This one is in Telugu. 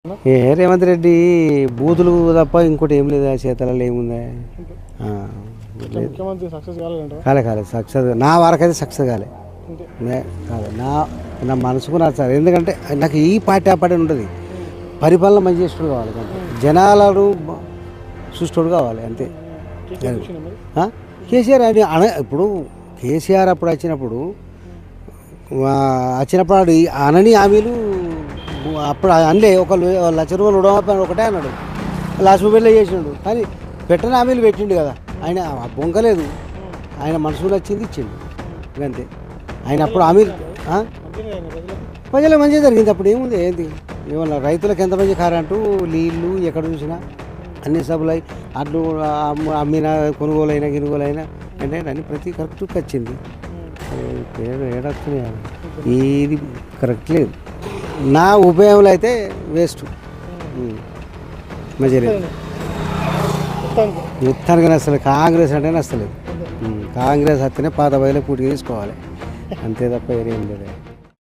ఏ రేవంత్ రెడ్డి బూతులు తప్ప ఇంకోటి ఏం లేదా చేతలలో ఏముందా ముఖ్యమంత్రి సక్సెస్ కాలే సక్సెస్ నా వరకైతే సక్సెస్ కాలే కాదు నా మనసుకు నచ్చాలి. ఎందుకంటే నాకు ఈ పార్టీ ఆ పార్టీ ఉంటుంది. పరిపాలన మంచి చేసేటోడు కావాలి, జనాలను చూసేటోడు కావాలి అంతే. కేసీఆర్ అని ఇప్పుడు కేసీఆర్ అప్పుడు వచ్చినప్పుడు అనని హామీలు అప్పుడు అనలే. ఒక ₹1,00,000 రుణమాఫీ ఒకటే అన్నాడు, లాస్ట్ మూమెంట్లో చేసిండు. కానీ పెట్టని హామీలు పెట్టిండు కదా, ఆయన బొంకలేదు. ఆయన మనసులో వచ్చింది ఇచ్చిండు అంతే. ఆయన అప్పుడు హామీలు ప్రజలకు మంచిగా జరిగింది. అప్పుడు ఏముంది ఏంటి ఏమన్నా రైతులకు ఎంత మంచి కారంటూ నీళ్ళు ఎక్కడ చూసినా అన్ని సభలు అట్లు అమ్మిన కొనుగోలైనా గినుగోలైనా అంటే అన్ని ప్రతి కరెక్ట్కి వచ్చింది. ఏడొస్తున్నాయి ఇది కరెక్ట్ లేదు. నా ఉపయోగంలో అయితే వేస్ట్ మంచిగా లేదు. మొత్తానికి నచ్చలేదు. కాంగ్రెస్ అంటే నచ్చలేదు. కాంగ్రెస్ వస్తేనే పాత బయలు పూర్తిగా తీసుకోవాలి అంతే తప్ప ఏం లేదు.